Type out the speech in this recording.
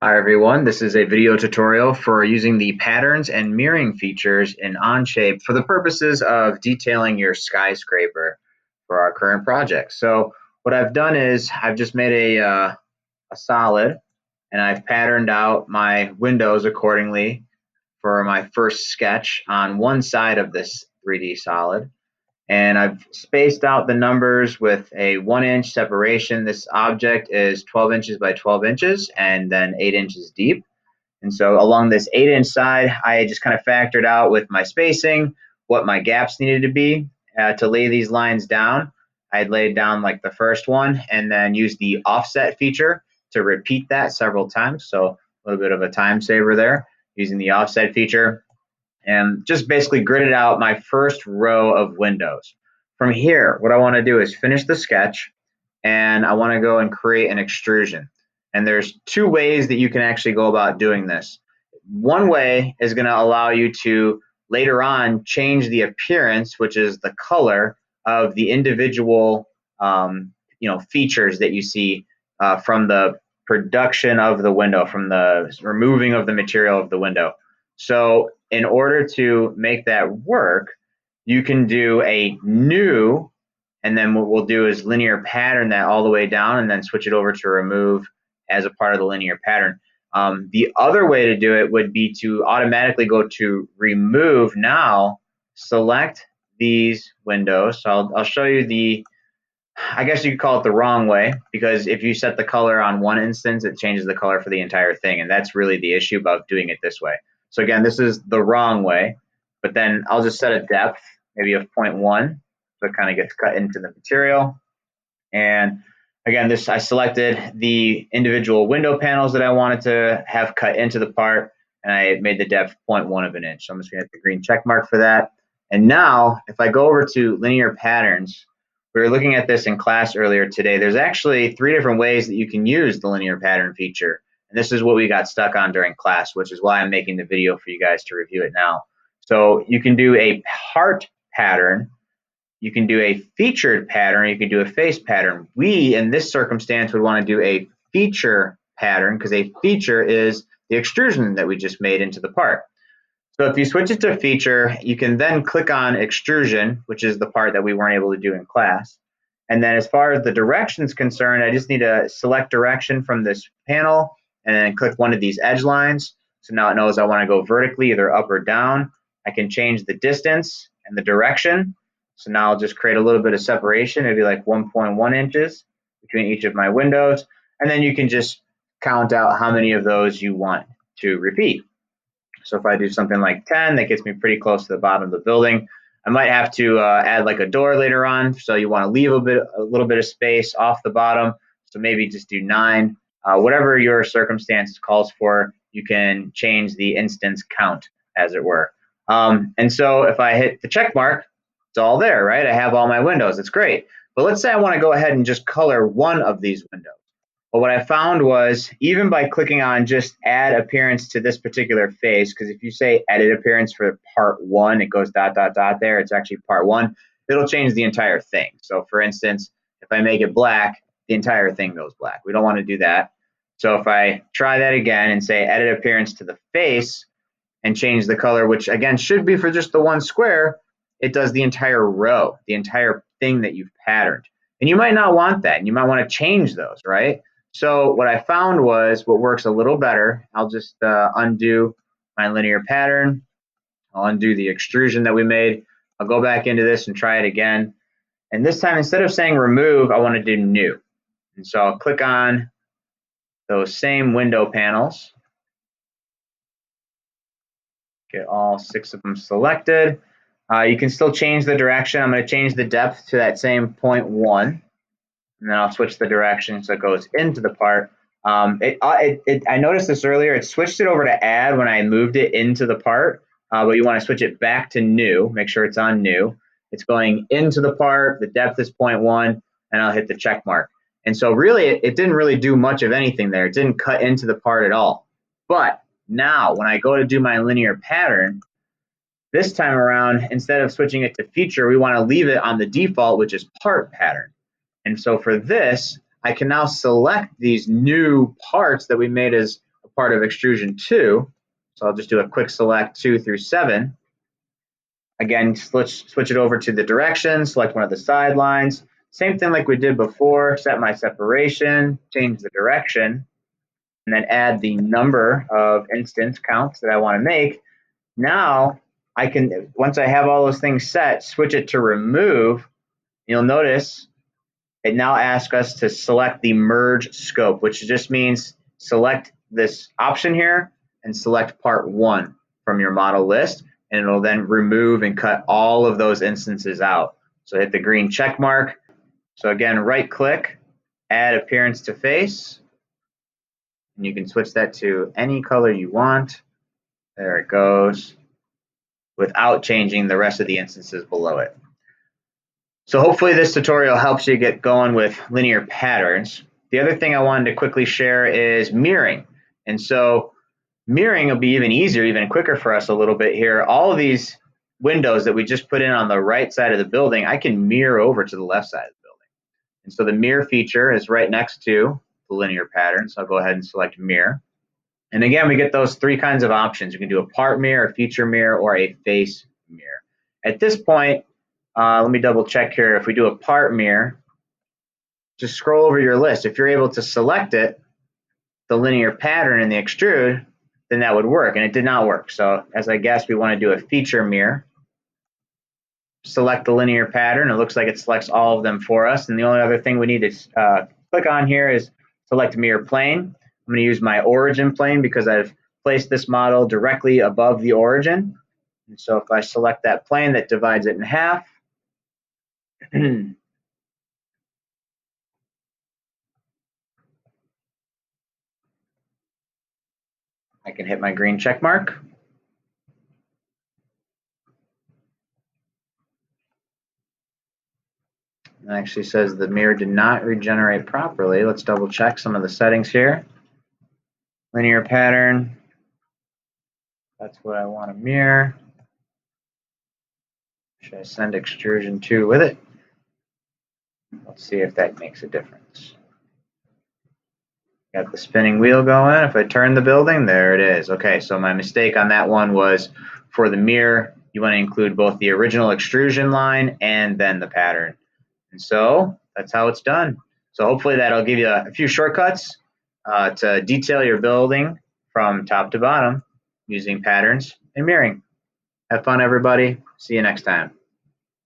Hi everyone, this is a video tutorial for using the patterns and mirroring features in Onshape for the purposes of detailing your skyscraper for our current project. So what I've done is I've just made a solid and I've patterned out my windows accordingly for my first sketch on one side of this 3D solid. And I've spaced out the numbers with a 1 inch separation. This object is 12 inches by 12 inches and then 8 inches deep. And so along this 8 inch side, I just kind of factored out with my spacing what my gaps needed to be to lay these lines down. I'd laid down like the first one and then used the offset feature to repeat that several times. So a little bit of a time saver there using the offset feature, and just basically gridded out my first row of windows. From here, what I want to do is finish the sketch and I want to go and create an extrusion. And there's two ways that you can actually go about doing this. One way is going to allow you to later on change the appearance, which is the color of the individual features that you see from the production of the window, from the removing of the material of the window. So in order to make that work, you can do a new, and then what we'll do is linear pattern that all the way down and then switch it over to remove as a part of the linear pattern. The other way to do it would be to automatically go to remove now, select these windows. So I'll show you I guess you could call it the wrong way, because if you set the color on one instance, it changes the color for the entire thing. And that's really the issue about doing it this way. So again, this is the wrong way, but then I'll just set a depth, maybe of 0.1. So it kind of gets cut into the material. And again, I selected the individual window panels that I wanted to have cut into the part, and I made the depth 0.1 of an inch. So I'm just gonna hit the green check mark for that. And now if I go over to linear patterns, we were looking at this in class earlier today. There's actually 3 different ways that you can use the linear pattern feature. And this is what we got stuck on during class, which is why I'm making the video for you guys to review it now. So you can do a part pattern, you can do a featured pattern, you can do a face pattern. We, in this circumstance, would want to do a feature pattern because a feature is the extrusion that we just made into the part. So if you switch it to feature, you can then click on extrusion, which is the part that we weren't able to do in class. And then as far as the direction is concerned, I just need to select direction from this panel and then click one of these edge lines. So now it knows I want to go vertically, either up or down. I can change the distance and the direction. So now I'll just create a little bit of separation, maybe like 1.1 inches between each of my windows. And then you can just count out how many of those you want to repeat. So if I do something like 10, that gets me pretty close to the bottom of the building. I might have to add like a door later on. So you want to leave a little bit of space off the bottom. So maybe just do 9. Whatever your circumstance calls for, you can change the instance count, as it were. And so if I hit the check mark, it's all there, right? I have all my windows. It's great. But let's say I want to go ahead and just color one of these windows. But what I found was, even by clicking on just add appearance to this particular face, because if you say edit appearance for part 1, it goes ... there. It's actually part 1. It'll change the entire thing. So for instance, if I make it black, the entire thing goes black. We don't want to do that. So if I try that again and say edit appearance to the face and change the color, which again should be for just the one square, it does the entire row, the entire thing that you've patterned. And you might not want that, and you might want to change those, right? So what I found was what works a little better. I'll just undo my linear pattern. I'll undo the extrusion that we made. I'll go back into this and try it again. And this time, instead of saying remove, I want to do new. And so I'll click on those same window panels. Get all 6 of them selected. You can still change the direction. I'm going to change the depth to that same 0.1. And then I'll switch the direction so it goes into the part. I noticed this earlier. It switched it over to add when I moved it into the part, but you want to switch it back to new. Make sure it's on new. It's going into the part. The depth is 0.1, and I'll hit the check mark. And so really, it didn't really do much of anything there. It didn't cut into the part at all. But now, when I go to do my linear pattern, this time around, instead of switching it to feature, we want to leave it on the default, which is part pattern. And so for this, I can now select these new parts that we made as a part of extrusion 2. So I'll just do a quick select 2 through 7. Again, switch it over to the direction, select one of the side lines. Same thing like we did before, set my separation, change the direction, and then add the number of instance counts that I want to make. Now I can, once I have all those things set, switch it to remove. You'll notice it now asks us to select the merge scope, which just means select this option here and select part 1 from your model list, and it'll then remove and cut all of those instances out. So hit the green check mark. So again, right click, add appearance to face, and you can switch that to any color you want. There it goes, without changing the rest of the instances below it. So hopefully this tutorial helps you get going with linear patterns. The other thing I wanted to quickly share is mirroring. And so mirroring will be even easier, even quicker for us a little bit here. All of these windows that we just put in on the right side of the building, I can mirror over to the left side of the building. And so the mirror feature is right next to the linear pattern. So I'll go ahead and select mirror. And again, we get those 3 kinds of options. You can do a part mirror, a feature mirror, or a face mirror. At this point, let me double check here. If we do a part mirror, just scroll over your list. If you're able to select it, the linear pattern and the extrude, then that would work, and it did not work. So as I guess, we want to do a feature mirror. Select the linear pattern. It looks like it selects all of them for us. And the only other thing we need to click on here is select mirror plane. I'm going to use my origin plane because I've placed this model directly above the origin. And so if I select that plane, that divides it in half. I can hit my green check mark. It actually says the mirror did not regenerate properly. Let's double check some of the settings here. Linear pattern. That's what I want to mirror. Should I send extrusion 2 with it? Let's see if that makes a difference. Got the spinning wheel going. If I turn the building, there it is. Okay, so my mistake on that one was for the mirror, you want to include both the original extrusion line and then the pattern. And so that's how it's done. So hopefully that'll give you a few shortcuts to detail your building from top to bottom using patterns and mirroring. Have fun, everybody. See you next time.